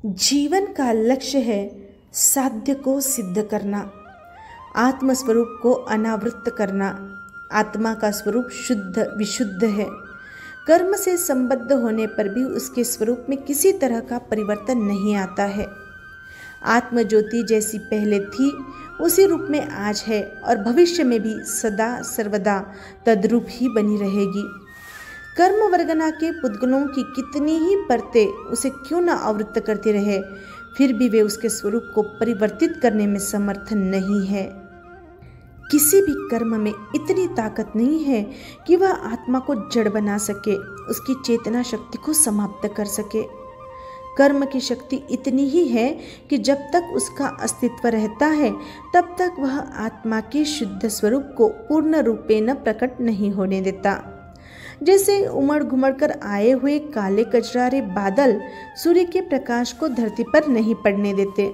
जीवन का लक्ष्य है साध्य को सिद्ध करना, आत्मस्वरूप को अनावृत करना। आत्मा का स्वरूप शुद्ध विशुद्ध है। कर्म से संबद्ध होने पर भी उसके स्वरूप में किसी तरह का परिवर्तन नहीं आता है। आत्मज्योति जैसी पहले थी उसी रूप में आज है और भविष्य में भी सदा सर्वदा तद्रूप ही बनी रहेगी। कर्म वर्गना के पुद्गलों की कितनी ही परतें उसे क्यों न आवृत्त करती रहे, फिर भी वे उसके स्वरूप को परिवर्तित करने में समर्थ नहीं है। किसी भी कर्म में इतनी ताकत नहीं है कि वह आत्मा को जड़ बना सके, उसकी चेतना शक्ति को समाप्त कर सके। कर्म की शक्ति इतनी ही है कि जब तक उसका अस्तित्व रहता है तब तक वह आत्मा के शुद्ध स्वरूप को पूर्ण रूपेण प्रकट नहीं होने देता। जैसे उमड़ घुमड़ कर आए हुए काले कचरारे बादल सूर्य के प्रकाश को धरती पर नहीं पड़ने देते,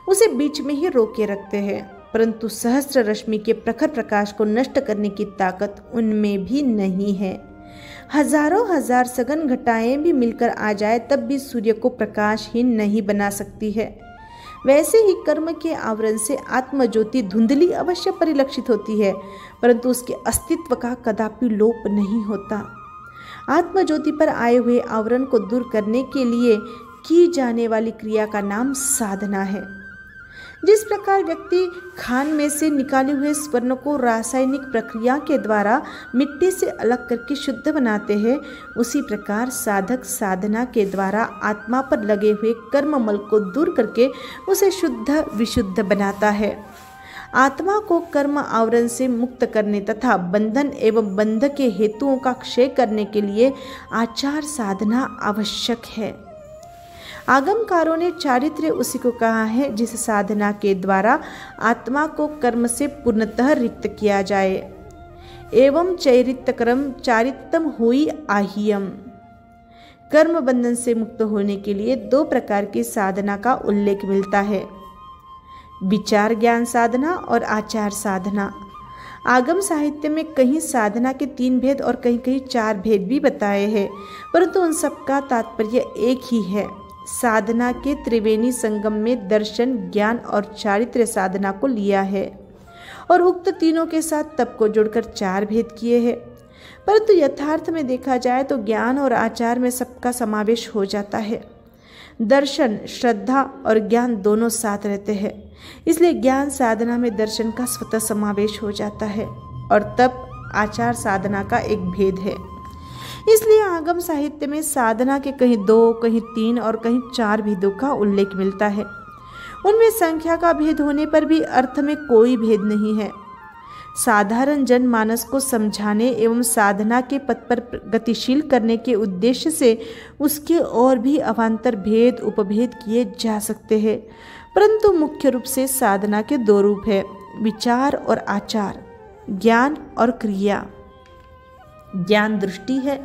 उसे बीच में ही रोके रखते हैं, परंतु सहस्त्र रश्मि के प्रखर प्रकाश को नष्ट करने की ताकत उनमें भी नहीं है। हजारों हजार सघन घटाएं भी मिलकर आ जाए तब भी सूर्य को प्रकाशहीन नहीं बना सकती है। वैसे ही कर्म के आवरण से आत्मज्योति धुंधली अवश्य परिलक्षित होती है, परंतु उसके अस्तित्व का कदापि लोप नहीं होता। आत्मज्योति पर आए हुए आवरण को दूर करने के लिए की जाने वाली क्रिया का नाम साधना है। जिस प्रकार व्यक्ति खान में से निकाले हुए स्वर्ण को रासायनिक प्रक्रिया के द्वारा मिट्टी से अलग करके शुद्ध बनाते हैं, उसी प्रकार साधक साधना के द्वारा आत्मा पर लगे हुए कर्ममल को दूर करके उसे शुद्ध विशुद्ध बनाता है। आत्मा को कर्म आवरण से मुक्त करने तथा बंधन एवं बंध के हेतुओं का क्षय करने के लिए आचार साधना आवश्यक है। आगमकारों ने चारित्र्य उसी को कहा है जिस साधना के द्वारा आत्मा को कर्म से पूर्णतः रिक्त किया जाए। एवं चैरित्यक्रम चारितम हुई आह्यम। कर्म बंधन से मुक्त होने के लिए दो प्रकार की साधना का उल्लेख मिलता है, विचार ज्ञान साधना और आचार साधना। आगम साहित्य में कहीं साधना के 3 भेद और कहीं कहीं 4 भेद भी बताए हैं, परंतु उन सबका तात्पर्य एक ही है। साधना के त्रिवेणी संगम में दर्शन, ज्ञान और चारित्र्य साधना को लिया है और उक्त तीनों के साथ तप को जोड़कर 4 भेद किए हैं। परंतु यथार्थ में देखा जाए तो ज्ञान और आचार में सबका समावेश हो जाता है। दर्शन, श्रद्धा और ज्ञान दोनों साथ रहते हैं, इसलिए ज्ञान साधना में दर्शन का स्वतः समावेश हो जाता है और तप आचार साधना का एक भेद है। इसलिए आगम साहित्य में साधना के कहीं 2, कहीं 3 और कहीं 4 भेदों का उल्लेख मिलता है। उनमें संख्या का भेद होने पर भी अर्थ में कोई भेद नहीं है। साधारण जनमानस को समझाने एवं साधना के पथ पर गतिशील करने के उद्देश्य से उसके और भी अवान्तर भेद उपभेद किए जा सकते हैं, परंतु मुख्य रूप से साधना के 2 रूप है, विचार और आचार, ज्ञान और क्रिया। ज्ञान दृष्टि है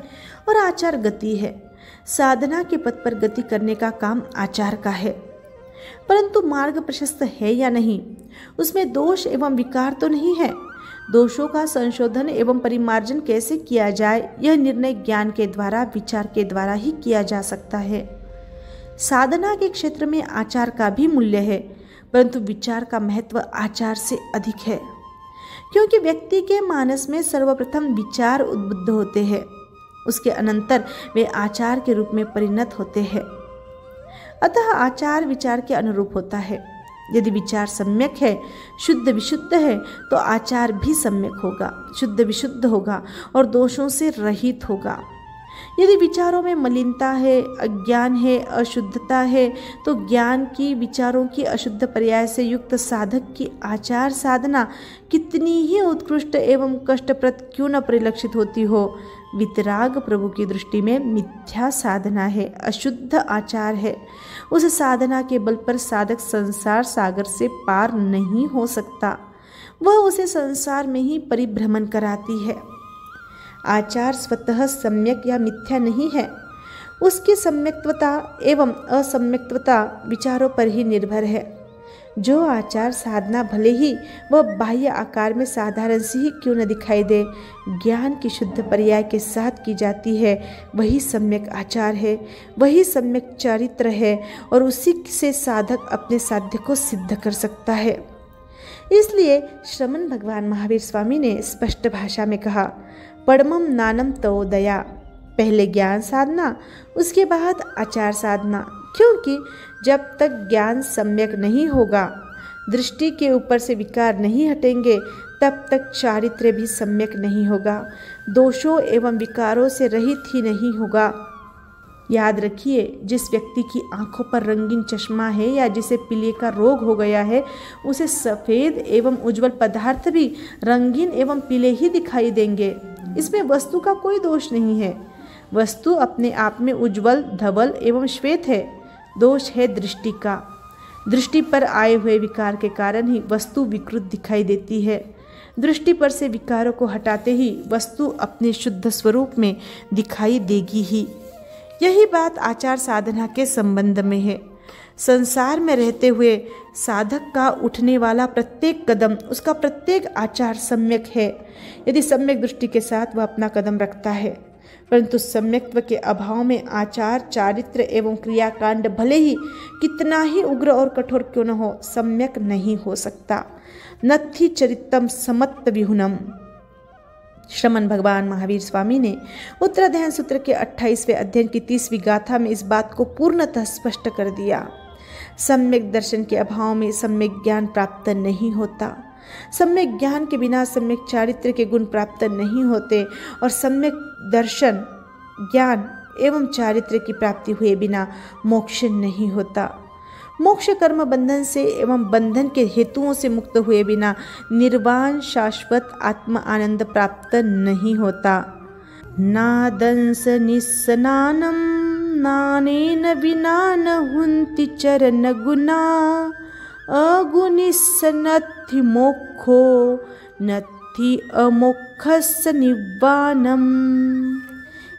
और आचार गति है। साधना के पथ पर गति करने का काम आचार का है, परंतु मार्ग प्रशस्त है या नहीं, उसमें दोष एवं विकार तो नहीं है। दोषों का संशोधन एवं परिमार्जन कैसे किया जाए, यह निर्णय ज्ञान के द्वारा, विचार के द्वारा ही किया जा सकता है। साधना के क्षेत्र में आचार का भी मूल्य है, परंतु विचार का महत्व आचार से अधिक है, क्योंकि व्यक्ति के मानस में सर्वप्रथम विचार उद्बुद्ध होते हैं, उसके अनंतर वे आचार के रूप में परिणत होते हैं। अतः आचार विचार के अनुरूप होता है। यदि विचार सम्यक है, शुद्ध विशुद्ध है, तो आचार भी सम्यक होगा, शुद्ध विशुद्ध होगा और दोषों से रहित होगा। यदि विचारों में मलिनता है, अज्ञान है, अशुद्धता है, तो ज्ञान की, विचारों की अशुद्ध पर्याय से युक्त साधक की आचार साधना कितनी ही उत्कृष्ट एवं कष्टप्रद क्यों न परिलक्षित होती हो, वितराग प्रभु की दृष्टि में मिथ्या साधना है, अशुद्ध आचार है। उस साधना के बल पर साधक संसार सागर से पार नहीं हो सकता, वह उसे संसार में ही परिभ्रमण कराती है। आचार स्वतः सम्यक या मिथ्या नहीं है, उसकी सम्यक्त्वता एवं असम्यक्त्वता विचारों पर ही निर्भर है। जो आचार साधना भले ही वह बाह्य आकार में साधारण सी ही क्यों न दिखाई दे, ज्ञान की शुद्ध पर्याय के साथ की जाती है, वही सम्यक आचार है, वही सम्यक चरित्र है और उसी से साधक अपने साध्य को सिद्ध कर सकता है। इसलिए श्रमण भगवान महावीर स्वामी ने स्पष्ट भाषा में कहा, परमम नानम तवोदया, पहले ज्ञान साधना, उसके बाद आचार साधना। क्योंकि जब तक ज्ञान सम्यक नहीं होगा, दृष्टि के ऊपर से विकार नहीं हटेंगे, तब तक चारित्र्य भी सम्यक नहीं होगा, दोषों एवं विकारों से रहित ही नहीं होगा। याद रखिए, जिस व्यक्ति की आंखों पर रंगीन चश्मा है या जिसे पीलिए का रोग हो गया है, उसे सफ़ेद एवं उज्जवल पदार्थ भी रंगीन एवं पीले ही दिखाई देंगे। इसमें वस्तु का कोई दोष नहीं है। वस्तु अपने आप में उज्जवल, धवल एवं श्वेत है। दोष है दृष्टि का। दृष्टि पर आए हुए विकार के कारण ही वस्तु विकृत दिखाई देती है। दृष्टि पर से विकारों को हटाते ही वस्तु अपने शुद्ध स्वरूप में दिखाई देगी ही। यही बात आचार साधना के संबंध में है। संसार में रहते हुए साधक का उठने वाला प्रत्येक कदम, उसका प्रत्येक आचार सम्यक है, यदि सम्यक दृष्टि के साथ वह अपना कदम रखता है। परंतु सम्यक्त्व के अभाव में आचार, चारित्र एवं क्रियाकांड भले ही कितना ही उग्र और कठोर क्यों न हो, सम्यक नहीं हो सकता। नत्थि चरितम समत्त विहुनम। श्रमण भगवान महावीर स्वामी ने उत्तराध्यान सूत्र के 28वें अध्ययन की 30वीं गाथा में इस बात को पूर्णतः स्पष्ट कर दिया। सम्यक दर्शन के अभाव में सम्यक ज्ञान प्राप्त नहीं होता। सम्यक ज्ञान के बिना सम्यक चारित्र के गुण प्राप्त नहीं होते और सम्यक दर्शन, ज्ञान एवं चारित्र की प्राप्ति हुए बिना मोक्ष नहीं होता। मोक्ष कर्म बंधन से एवं बंधन के हेतुओं से मुक्त हुए बिना निर्वाण शाश्वत आत्म आनंद प्राप्त नहीं होता। नादंस निस्सनानम नानेन विना न हुन्ति चरण गुना अगुनिस्सनत्थि मोक्षो नत्थि अमोक्षस्य निब्बानम।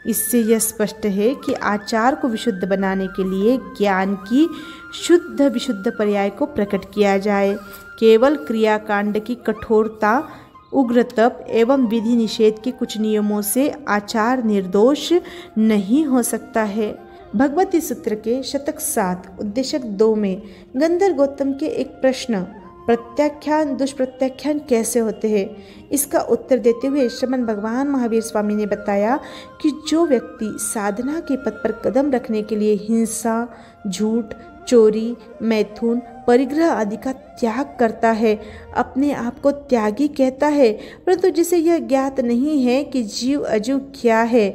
इससे यह स्पष्ट है कि आचार को विशुद्ध बनाने के लिए ज्ञान की शुद्ध विशुद्ध पर्याय को प्रकट किया जाए। केवल क्रियाकांड की कठोरता, उग्र तप एवं विधि निषेध के कुछ नियमों से आचार निर्दोष नहीं हो सकता है। भगवती सूत्र के शतक 7 उद्देशक 2 में गंधर गौतम के एक प्रश्न, प्रत्याख्यान दुष्प्रत्याख्यान कैसे होते हैं, इसका उत्तर देते हुए श्रमण भगवान महावीर स्वामी ने बताया कि जो व्यक्ति साधना के पथ पर कदम रखने के लिए हिंसा, झूठ, चोरी, मैथुन, परिग्रह आदि का त्याग करता है, अपने आप को त्यागी कहता है, परंतु जिसे यह ज्ञात नहीं है कि जीव अजीव क्या है,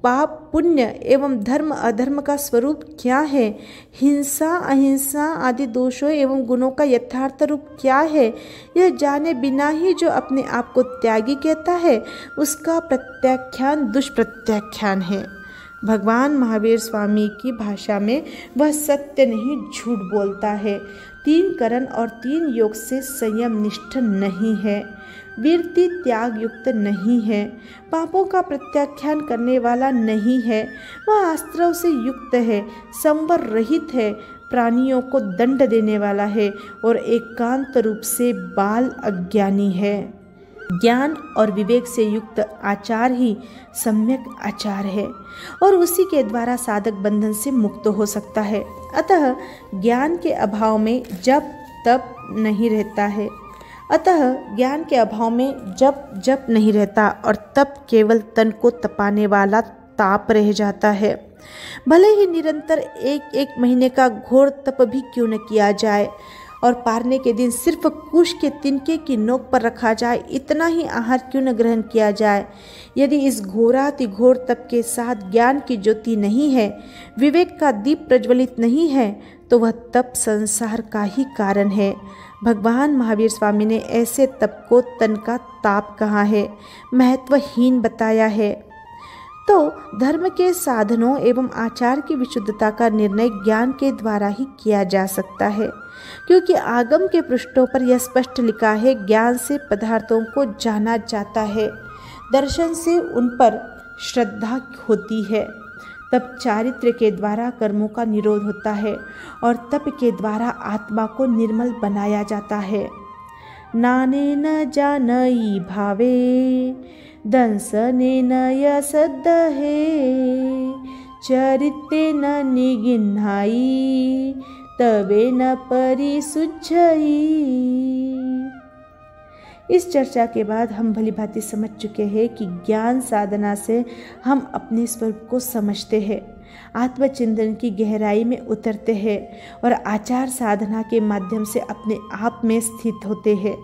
पाप पुण्य एवं धर्म अधर्म का स्वरूप क्या है, हिंसा अहिंसा आदि दोषों एवं गुणों का यथार्थ रूप क्या है, यह जाने बिना ही जो अपने आप को त्यागी कहता है, उसका प्रत्याख्यान दुष्प्रत्याख्यान है। भगवान महावीर स्वामी की भाषा में वह सत्य नहीं झूठ बोलता है, 3 करण और 3 योग से संयम निष्ठ नहीं है, वीरति त्याग युक्त नहीं है, पापों का प्रत्याख्यान करने वाला नहीं है, वह आस्त्रव से युक्त है, संवर रहित है, प्राणियों को दंड देने वाला है और एकांत रूप से बाल अज्ञानी है। ज्ञान और विवेक से युक्त आचार ही सम्यक आचार है और उसी के द्वारा साधक बंधन से मुक्त हो सकता है। अतः ज्ञान के अभाव में जप तप नहीं रहता है। ज्ञान के अभाव में जप नहीं रहता और तप केवल तन को तपाने वाला ताप रह जाता है। भले ही निरंतर 1-1 महीने का घोर तप भी क्यों न किया जाए और पारने के दिन सिर्फ कुश के तिनके की नोक पर रखा जाए, इतना ही आहार क्यों न ग्रहण किया जाए, यदि इस घोराति घोर तप के साथ ज्ञान की ज्योति नहीं है, विवेक का दीप प्रज्वलित नहीं है, तो वह तप संसार का ही कारण है। भगवान महावीर स्वामी ने ऐसे तप को तन का ताप कहा है, महत्वहीन बताया है। तो धर्म के साधनों एवं आचार की विशुद्धता का निर्णय ज्ञान के द्वारा ही किया जा सकता है, क्योंकि आगम के पृष्ठों पर यह स्पष्ट लिखा है, ज्ञान से पदार्थों को जाना जाता है, दर्शन से उन पर श्रद्धा होती है, तब चारित्र के द्वारा कर्मों का निरोध होता है और तप के द्वारा आत्मा को निर्मल बनाया जाता है। नाने न जानई भावे दंसने न यसदहे चरिते न निगिन्हाई तबे न परिसुझई। इस चर्चा के बाद हम भली भांति समझ चुके हैं कि ज्ञान साधना से हम अपने स्वरूप को समझते हैं, आत्मचिंतन की गहराई में उतरते हैं और आचार साधना के माध्यम से अपने आप में स्थित होते हैं।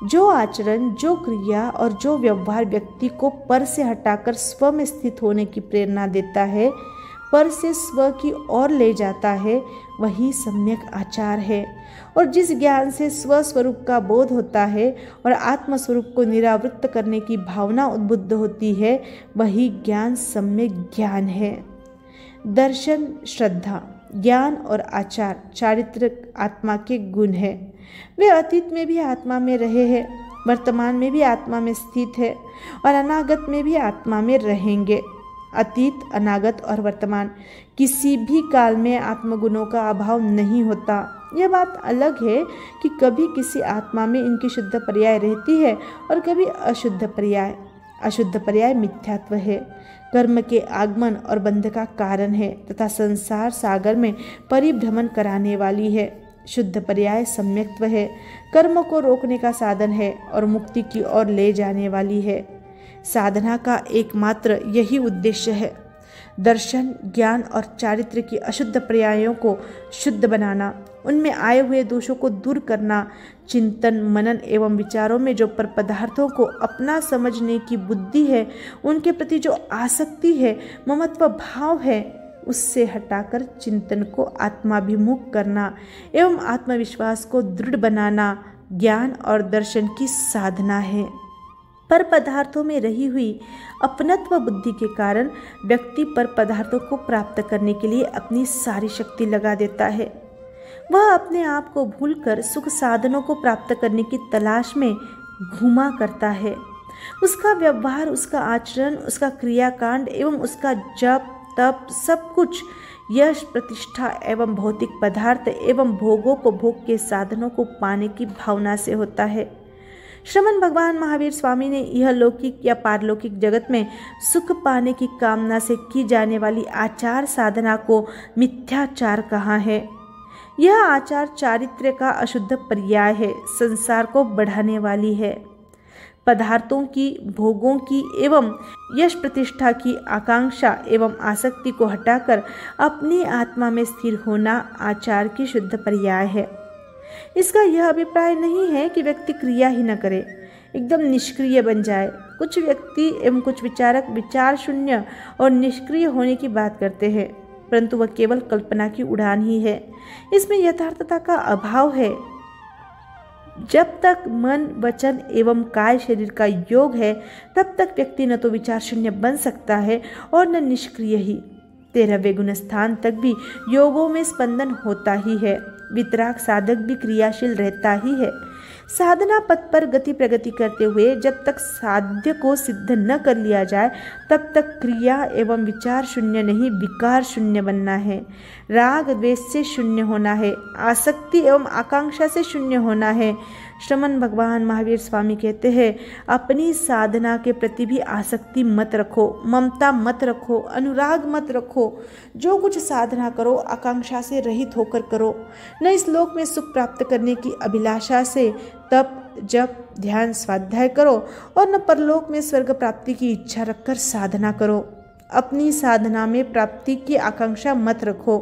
जो आचरण, जो क्रिया और जो व्यवहार व्यक्ति को पर से हटाकर स्व में स्थित होने की प्रेरणा देता है, पर से स्व की ओर ले जाता है, वही सम्यक आचार है। और जिस ज्ञान से स्व स्वरूप का बोध होता है और आत्म स्वरूप को निरावृत्त करने की भावना उद्बुद्ध होती है, वही ज्ञान सम्यक ज्ञान है। दर्शन, श्रद्धा, ज्ञान और आचार चारित्र आत्मा के गुण हैं। वे अतीत में भी आत्मा में रहे हैं, वर्तमान में भी आत्मा में स्थित है और अनागत में भी आत्मा में रहेंगे। अतीत, अनागत और वर्तमान किसी भी काल में आत्मगुणों का अभाव नहीं होता। यह बात अलग है कि कभी किसी आत्मा में इनकी शुद्ध पर्याय रहती है और कभी अशुद्ध पर्याय। अशुद्ध पर्याय मिथ्यात्व है, कर्म के आगमन और बंध का कारण है तथा संसार सागर में परिभ्रमण कराने वाली है। शुद्ध पर्याय सम्यक्त्व है, कर्म को रोकने का साधन है और मुक्ति की ओर ले जाने वाली है। साधना का एकमात्र यही उद्देश्य है, दर्शन, ज्ञान और चारित्र की अशुद्ध पर्यायों को शुद्ध बनाना, उनमें आए हुए दोषों को दूर करना, चिंतन, मनन एवं विचारों में जो पर पदार्थों को अपना समझने की बुद्धि है, उनके प्रति जो आसक्ति है, ममत्व भाव है, उससे हटाकर चिंतन को आत्माभिमुख करना एवं आत्मविश्वास को दृढ़ बनाना ज्ञान और दर्शन की साधना है। पर पदार्थों में रही हुई अपनत्व बुद्धि के कारण व्यक्ति पर पदार्थों को प्राप्त करने के लिए अपनी सारी शक्ति लगा देता है। वह अपने आप को भूलकर सुख साधनों को प्राप्त करने की तलाश में घूमा करता है। उसका व्यवहार, उसका आचरण, उसका क्रियाकांड एवं उसका जप तप सब कुछ यश, प्रतिष्ठा एवं भौतिक पदार्थ एवं भोग के साधनों को पाने की भावना से होता है। श्रमण भगवान महावीर स्वामी ने यह लौकिक या पारलौकिक जगत में सुख पाने की कामना से की जाने वाली आचार साधना को मिथ्याचार कहा है। यह आचार चारित्र्य का अशुद्ध पर्याय है, संसार को बढ़ाने वाली है। पदार्थों की, भोगों की एवं यश प्रतिष्ठा की आकांक्षा एवं आसक्ति को हटाकर अपनी आत्मा में स्थिर होना आचार की शुद्ध पर्याय है। इसका यह अभिप्राय नहीं है कि व्यक्ति क्रिया ही न करे, एकदम निष्क्रिय बन जाए। कुछ व्यक्ति एवं कुछ विचारक विचार शून्य और निष्क्रिय होने की बात करते हैं, परंतु वह केवल कल्पना की उड़ान ही है। इसमें यथार्थता का अभाव है। जब तक मन, वचन एवं काय शरीर का योग है, तब तक व्यक्ति न तो विचार शून्य बन सकता है और न निष्क्रिय ही। 13वें गुण स्थान तक भी योगों में स्पंदन होता ही है। वितराग साधक भी क्रियाशील रहता ही है। साधना पथ पर गति प्रगति करते हुए जब तक साध्य को सिद्ध न कर लिया जाए, तब तक क्रिया एवं विचार शून्य नहीं, विकार शून्य बनना है। राग द्वेष से शून्य होना है, आसक्ति एवं आकांक्षा से शून्य होना है। श्रमण भगवान महावीर स्वामी कहते हैं, अपनी साधना के प्रति भी आसक्ति मत रखो, ममता मत रखो, अनुराग मत रखो। जो कुछ साधना करो आकांक्षा से रहित होकर करो, न इस लोक में सुख प्राप्त करने की अभिलाषा से तप, जप, ध्यान, स्वाध्याय करो और न परलोक में स्वर्ग प्राप्ति की इच्छा रखकर साधना करो। अपनी साधना में प्राप्ति की आकांक्षा मत रखो,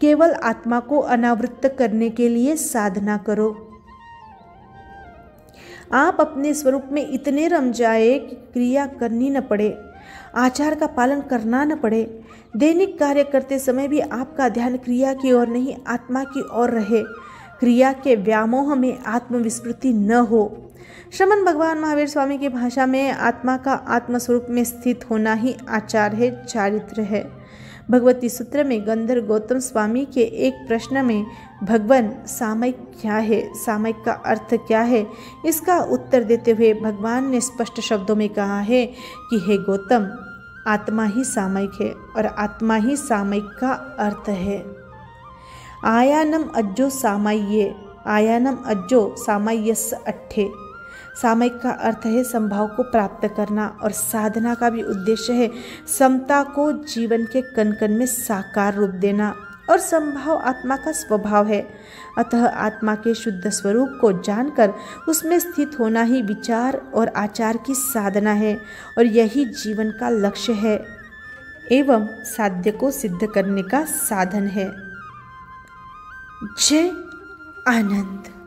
केवल आत्मा को अनावृत्त करने के लिए साधना करो। आप अपने स्वरूप में इतने रम जाए कि क्रिया करनी न पड़े, आचार का पालन करना न पड़े। दैनिक कार्य करते समय भी आपका ध्यान क्रिया की ओर नहीं, आत्मा की ओर रहे। क्रिया के व्यामोह में आत्मविस्मृति न हो। श्रमण भगवान महावीर स्वामी की भाषा में आत्मा का आत्मस्वरूप में स्थित होना ही आचार है, चारित्र है। भगवती सूत्र में गंधर्व गौतम स्वामी के एक प्रश्न में भगवान सामयिक क्या है, सामयिक का अर्थ क्या है, इसका उत्तर देते हुए भगवान ने स्पष्ट शब्दों में कहा है कि हे गौतम, आत्मा ही सामयिक है और आत्मा ही सामयिक का अर्थ है। आयानम अज्जो सामय्ये, आयानम अज्जो सामय्यस्य अट्ठे। सामयिक का अर्थ है संभाव को प्राप्त करना और साधना का भी उद्देश्य है समता को जीवन के कण कण में साकार रूप देना। और संभाव आत्मा का स्वभाव है, अतः आत्मा के शुद्ध स्वरूप को जानकर उसमें स्थित होना ही विचार और आचार की साधना है और यही जीवन का लक्ष्य है एवं साध्य को सिद्ध करने का साधन है। जय आनंद।